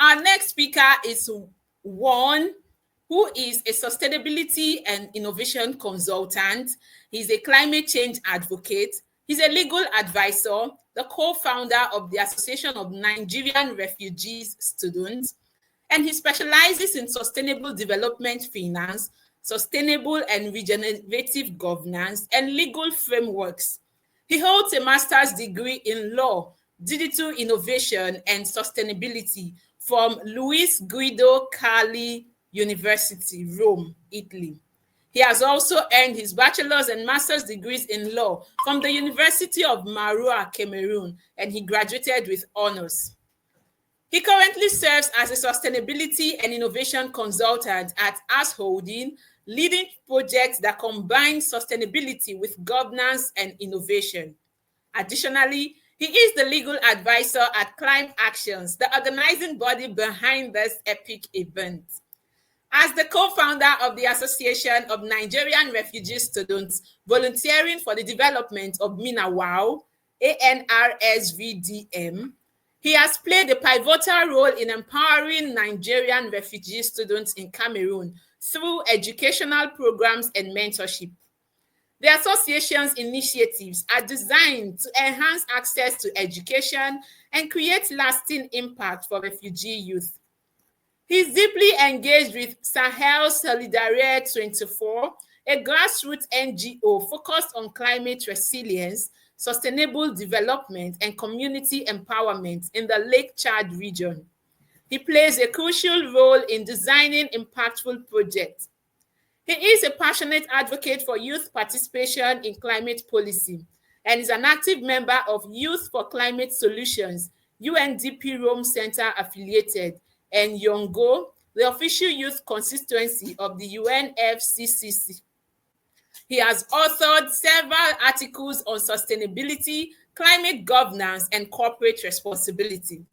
Our next speaker is Juan, who is a sustainability and innovation consultant. He's a climate change advocate. He's a legal advisor, the co-founder of the Association of Nigerian Refugees Students, and he specializes in sustainable development finance, sustainable and regenerative governance, and legal frameworks. He holds a master's degree in law, digital innovation, and sustainability from Luis Guido Carli University, Rome, Italy. He has also earned his bachelor's and master's degrees in law from the University of Maroua, Cameroon, and he graduated with honors. He currently serves as a sustainability and innovation consultant at AS Holding, leading projects that combine sustainability with governance and innovation. Additionally, he is the legal advisor at Climb Actions, the organizing body behind this epic event. As the co-founder of the Association of Nigerian Refugee Students volunteering for the development of MINAWAU, ANRSVDM, he has played a pivotal role in empowering Nigerian refugee students in Cameroon through educational programs and mentorship. The association's initiatives are designed to enhance access to education and create lasting impact for refugee youth. He's deeply engaged with Sahel Solidarité 24, a grassroots NGO focused on climate resilience, sustainable development, and community empowerment in the Lake Chad region. He plays a crucial role in designing impactful projects. He is a passionate advocate for youth participation in climate policy and is an active member of Youth for Climate Solutions, UNDP Rome Center affiliated, and Yongo, the official youth constituency of the UNFCCC. He has authored several articles on sustainability, climate governance, and corporate responsibility,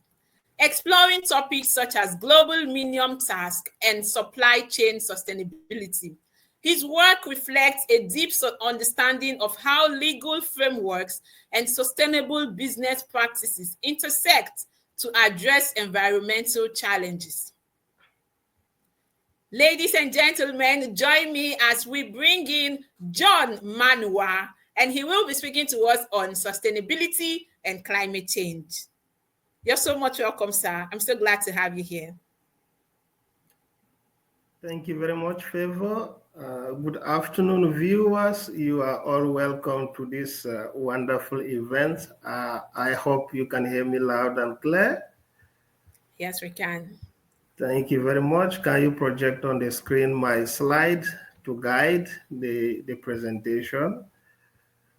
exploring topics such as global minimum task and supply chain sustainability. His work reflects a deep understanding of how legal frameworks and sustainable business practices intersect to address environmental challenges. Ladies and gentlemen, join me as we bring in John Manua, and he will be speaking to us on sustainability and climate change. You're so much welcome, sir. I'm so glad to have you here. Thank you very much, Favor. Good afternoon, viewers. You are all welcome to this wonderful event. I hope you can hear me loud and clear. Yes, we can. Thank you very much. Can you project on the screen my slide to guide the presentation?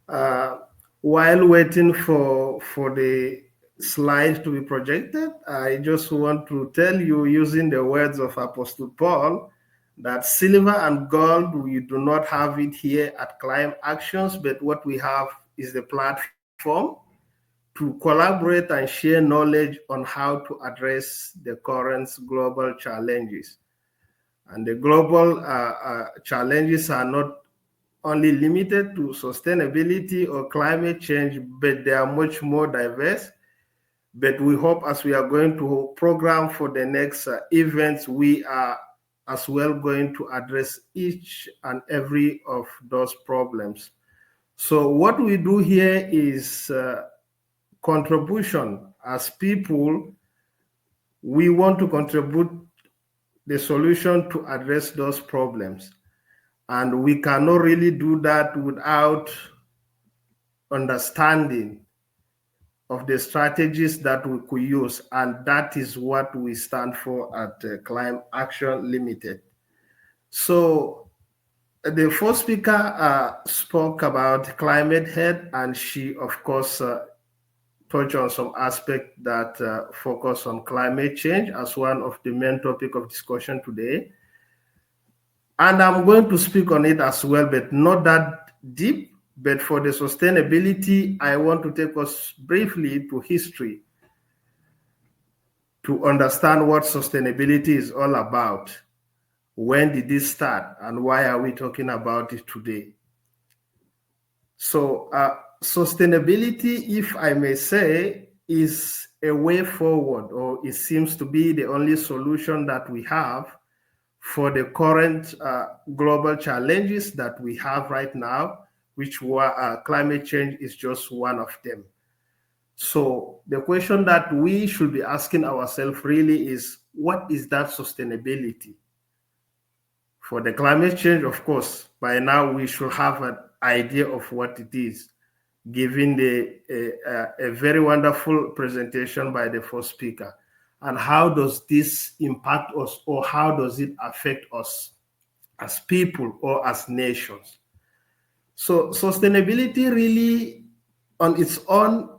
While waiting for the slide to be projected, I just want to tell you, using the words of Apostle Paul, that silver and gold, we do not have it here at Climb Actions, but what we have is the platform to collaborate and share knowledge on how to address the current global challenges. And the global challenges are not only limited to sustainability or climate change, but they are much more diverse. But we hope, as we are going to program for the next events, we are as well going to address each and every of those problems. So what we do here is contribution. As people, we want to contribute the solution to address those problems. And we cannot really do that without understanding of the strategies that we could use, and that is what we stand for at Climb Action Limited. So the first speaker spoke about Climate Head, and she, of course, touched on some aspects that focus on climate change as one of the main topic of discussion today. And I'm going to speak on it as well, but not that deep. But for the sustainability, I want to take us briefly to history to understand what sustainability is all about. When did this start, and why are we talking about it today? So sustainability, if I may say, is a way forward, or it seems to be the only solution that we have for the current global challenges that we have right now, which were climate change is just one of them. So the question that we should be asking ourselves really is, what is that sustainability? For the climate change, of course, by now we should have an idea of what it is, given a very wonderful presentation by the first speaker. And how does this impact us, or how does it affect us as people or as nations? So sustainability really on its own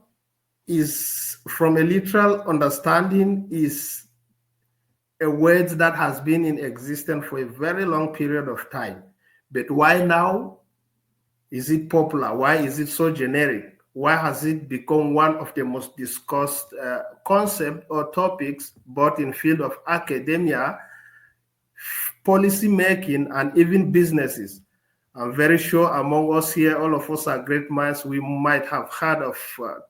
is, from a literal understanding, is a word that has been in existence for a very long period of time. But why now is it popular? Why is it so generic? Why has it become one of the most discussed concepts or topics, both in field of academia, policy making, and even businesses? I'm very sure among us here, all of us are great minds. We might have heard of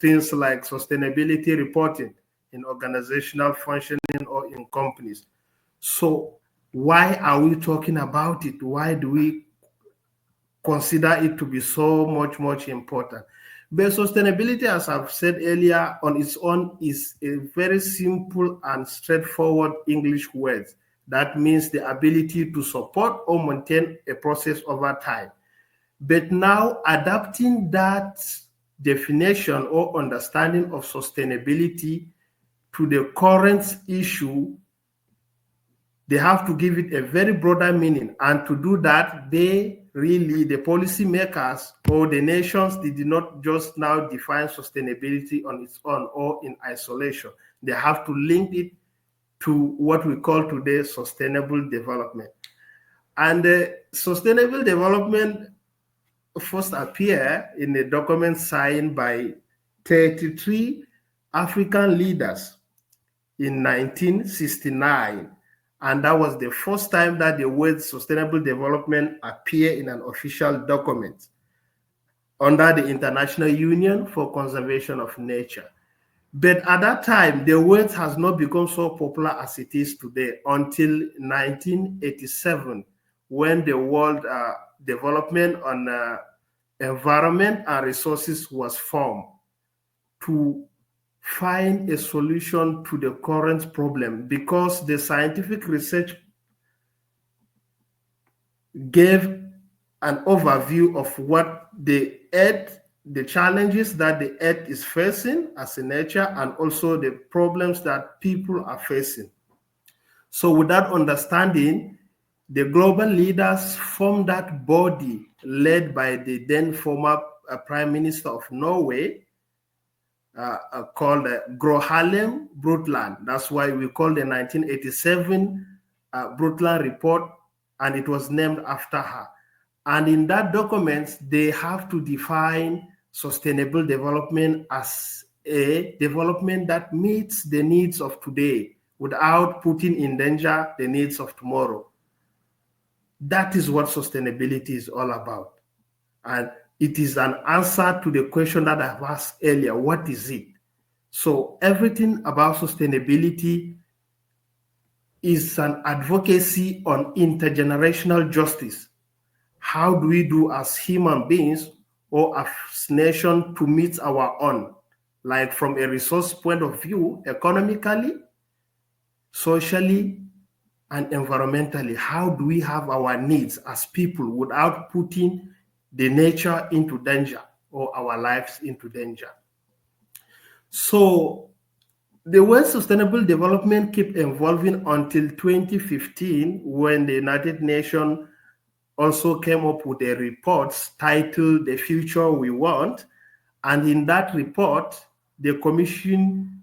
things like sustainability reporting in organizational functioning or in companies. So why are we talking about it? Why do we consider it to be so much important? But sustainability, as I've said earlier, on its own is a very simple and straightforward English word that means the ability to support or maintain a process over time. But now adapting that definition or understanding of sustainability to the current issue, they have to give it a very broader meaning. And to do that, the policymakers or the nations, they did not just now define sustainability on its own or in isolation. They have to link it to what we call today sustainable development. And sustainable development first appeared in a document signed by 33 African leaders in 1969. And that was the first time that the word sustainable development appeared in an official document under the International Union for Conservation of Nature. But at that time, the word has not become so popular as it is today until 1987, when the World Development on Environment and Resources was formed to find a solution to the current problem, because the scientific research gave an overview of what the Earth, the challenges that the Earth is facing as a nature, and also the problems that people are facing. So with that understanding, the global leaders formed that body led by the then former Prime Minister of Norway, called Gro Harlem Brundtland. That's why we call the 1987 Brundtland Report, and it was named after her. And in that document, they have to define sustainable development as a development that meets the needs of today without putting in danger the needs of tomorrow. That is what sustainability is all about. And it is an answer to the question that I've asked earlier, what is it? So everything about sustainability is an advocacy on intergenerational justice. How do we do as human beings or as nation to meet our own, like from a resource point of view, economically, socially, and environmentally? How do we have our needs as people without putting the nature into danger or our lives into danger? So the word sustainable development kept evolving until 2015, when the United Nations also came up with a report titled The Future We Want. And in that report, the Commission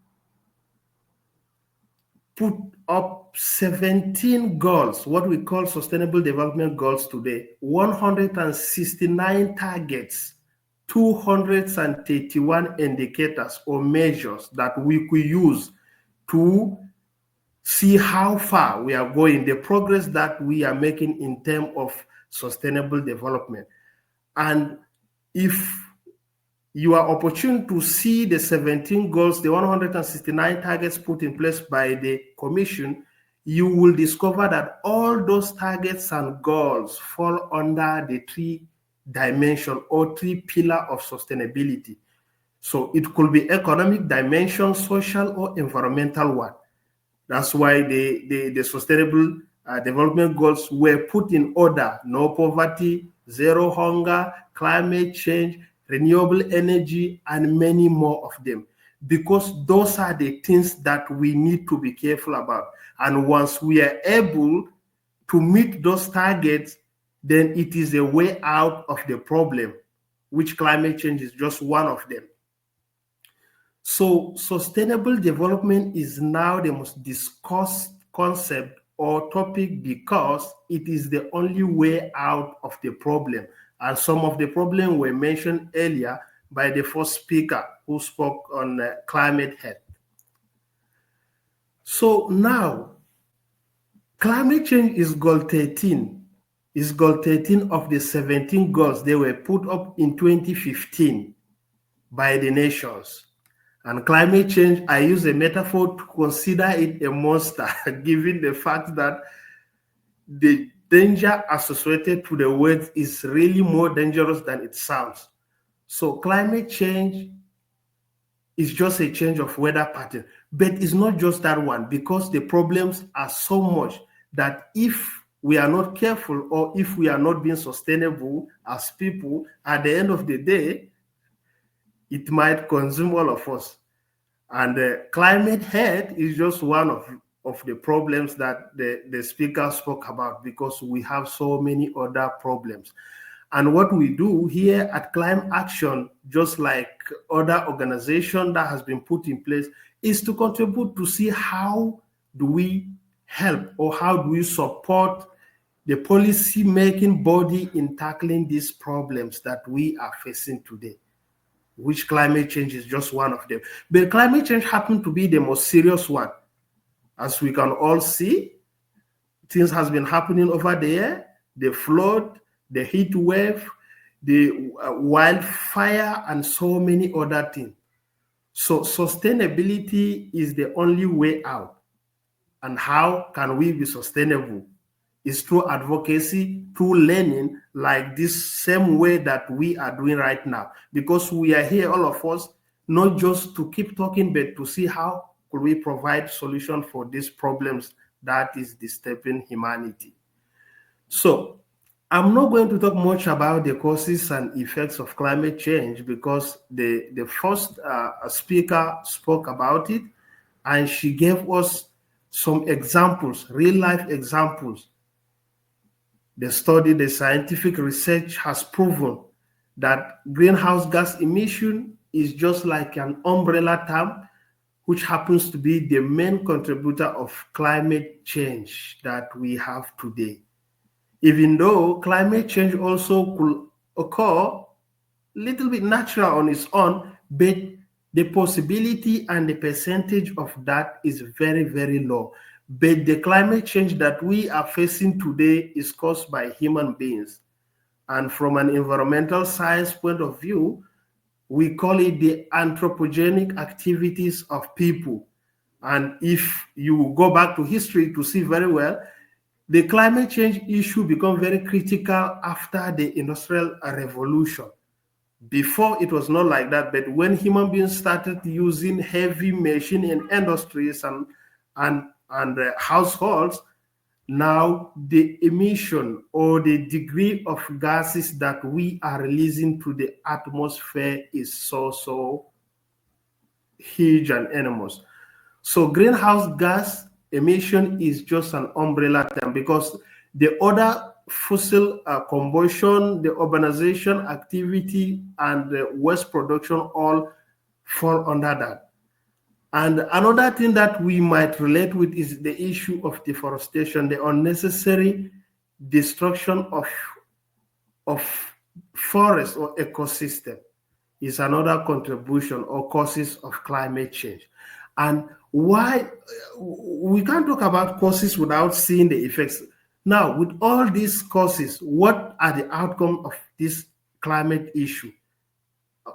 put up 17 goals, what we call sustainable development goals today, 169 targets, 231 indicators or measures that we could use to see how far we are going, the progress that we are making in terms of sustainable development. And if you are opportune to see the 17 goals, the 169 targets put in place by the Commission, you will discover that all those targets and goals fall under the 3 dimension or 3 pillar of sustainability. So it could be economic dimension, social or environmental one. That's why the sustainable development goals were put in order: no poverty, zero hunger, climate change, renewable energy, and many more of them. Because those are the things that we need to be careful about. And once we are able to meet those targets, then it is a way out of the problem, which climate change is just one of them. So sustainable development is now the most discussed concept or topic because it is the only way out of the problem. And some of the problems were mentioned earlier by the first speaker who spoke on climate health. So now, climate change is goal 13. Is goal 13 of the 17 goals they were put up in 2015 by the nations. And climate change, I use a metaphor to consider it a monster, given the fact that the danger associated to the words is really more dangerous than it sounds. So climate change is just a change of weather pattern, but it's not just that one, because the problems are so much that if we are not careful or if we are not being sustainable as people, at the end of the day, it might consume all of us. And climate health is just one of the problems that the speaker spoke about, because we have so many other problems. And what we do here at Climate Action, just like other organizations that has been put in place, is to contribute to see how do we help or how do we support the policy-making body in tackling these problems that we are facing today, which climate change is just one of them. But climate change happened to be the most serious one. As we can all see, things has been happening over there: the flood, the heat wave, the wildfire, and so many other things. So sustainability is the only way out. And how can we be sustainable? Is through advocacy, through learning, like this same way that we are doing right now. Because we are here, all of us, not just to keep talking, but to see how could we provide solution for these problems that is disturbing humanity. So I'm not going to talk much about the causes and effects of climate change, because the first speaker spoke about it, and she gave us some examples, real life examples. The study, the scientific research has proven that greenhouse gas emission is just like an umbrella term, which happens to be the main contributor of climate change that we have today. Even though climate change also could occur a little bit natural on its own, but the possibility and the percentage of that is very, very low. But the climate change that we are facing today is caused by human beings. And from an environmental science point of view, we call it the anthropogenic activities of people. And if you go back to history to see very well, the climate change issue became very critical after the Industrial Revolution. Before, it was not like that, but when human beings started using heavy machine in industries and households, now the emission or the degree of gases that we are releasing to the atmosphere is so huge and enormous. So greenhouse gas emission is just an umbrella term, because the other fossil combustion, the urbanization activity, and the waste production all fall under that. And another thing that we might relate with is the issue of deforestation, the unnecessary destruction of forest or ecosystem is another contribution or causes of climate change. And why we can't talk about causes without seeing the effects. Now, with all these causes, what are the outcomes of this climate issue?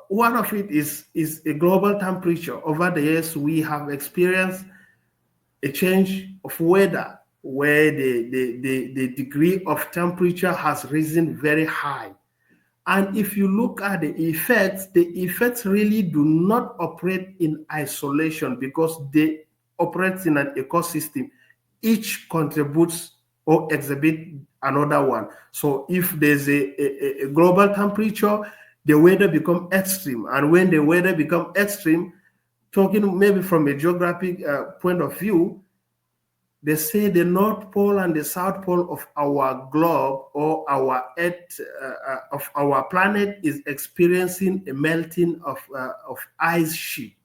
one of it is a global temperature. Over the years, we have experienced a change of weather where the degree of temperature has risen very high. And if you look at the effects really do not operate in isolation because they operate in an ecosystem. Each contributes or exhibit another one. So if there's a global temperature, the weather become extreme. And when the weather become extreme, talking maybe from a geographic point of view, they say the North Pole and the South Pole of our globe or our Earth, of our planet is experiencing a melting of ice sheet.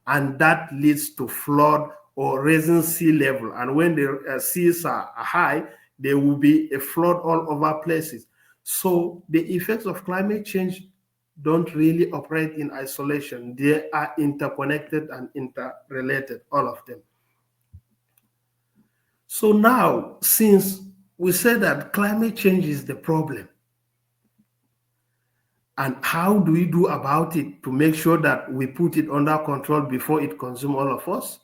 And that leads to flood or raising sea level. And when the seas are high, there will be a flood all over places. So the effects of climate change don't really operate in isolation. They are interconnected and interrelated, all of them. So now, since we said that climate change is the problem, and how do we do about it to make sure that we put it under control before it consumes all of us?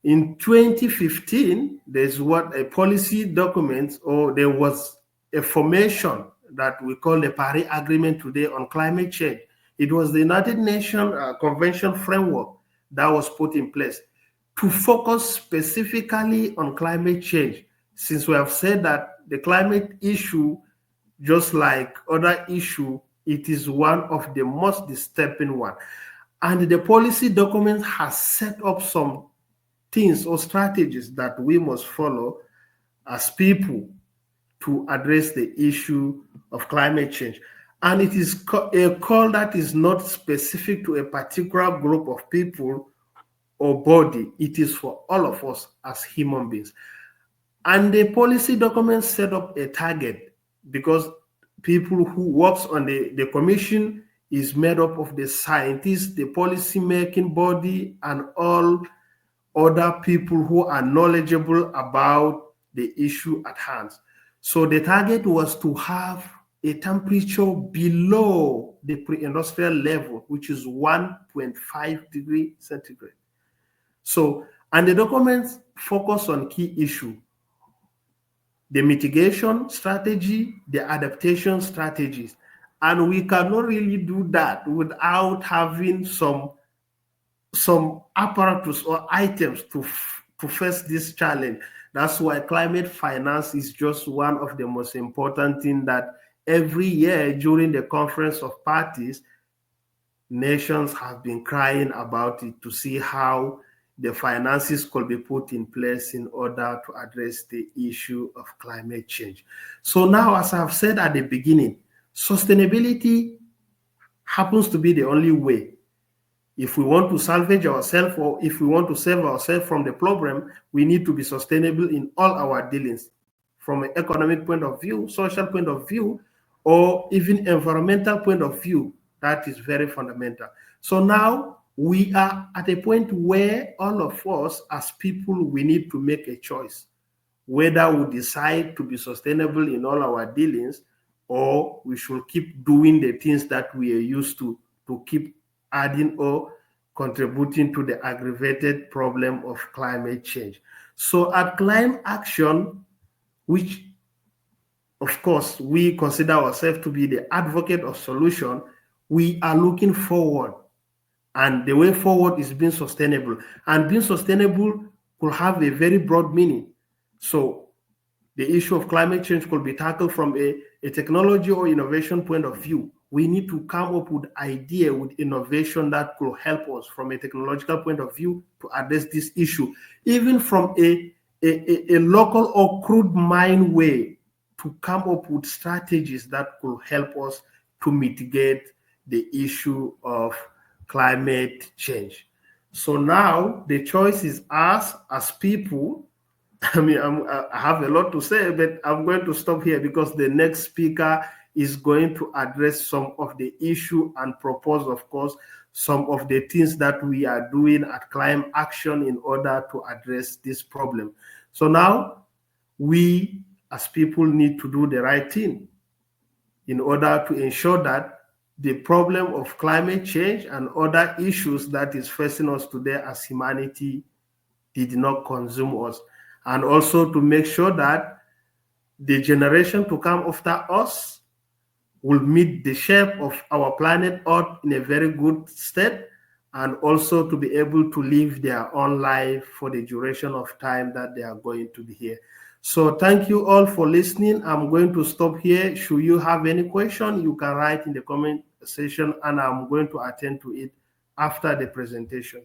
In 2015, there's what a policy document, or there was a formation that we call the Paris Agreement today on climate change. It was the United Nations Convention framework that was put in place to focus specifically on climate change, since we have said that the climate issue, just like other issue, it is one of the most disturbing one. And the policy document has set up some things or strategies that we must follow as people to address the issue of climate change. And it is a call that is not specific to a particular group of people or body. It is for all of us as human beings. And the policy document set up a target because people who works on the commission is made up of the scientists, the policy making body, and all other people who are knowledgeable about the issue at hand. So the target was to have a temperature below the pre-industrial level, which is 1.5 degrees centigrade. So, and the documents focus on key issue: the mitigation strategy, the adaptation strategies. And we cannot really do that without having some apparatus or items to face this challenge. That's why climate finance is just one of the most important things that every year during the Conference of Parties, nations have been crying about it to see how the finances could be put in place in order to address the issue of climate change. So now, as I've said at the beginning, sustainability happens to be the only way. If we want to salvage ourselves, or if we want to save ourselves from the problem, we need to be sustainable in all our dealings, from an economic point of view, social point of view, or even environmental point of view. That is very fundamental. So now we are at a point where all of us as people, we need to make a choice, whether we decide to be sustainable in all our dealings, or we should keep doing the things that we are used to keep adding or contributing to the aggravated problem of climate change. So at Climate Action, which of course we consider ourselves to be the advocate of solution, we are looking forward. And the way forward is being sustainable. And being sustainable could have a very broad meaning. So the issue of climate change could be tackled from a technology or innovation point of view. We need to come up with idea, with innovation that could help us from a technological point of view to address this issue, even from a local or crude mind way, to come up with strategies that could help us to mitigate the issue of climate change. So now the choice is us as people. I mean, I have a lot to say, but I'm going to stop here because the next speaker is going to address some of the issue and propose, of course, some of the things that we are doing at Climate Action in order to address this problem. So now we as people need to do the right thing in order to ensure that the problem of climate change and other issues that is facing us today as humanity did not consume us, and also to make sure that the generation to come after us will meet the shape of our planet Earth in a very good state, and also to be able to live their own life for the duration of time that they are going to be here. So thank you all for listening. I'm going to stop here. Should you have any question, you can write in the comment section and I'm going to attend to it after the presentation.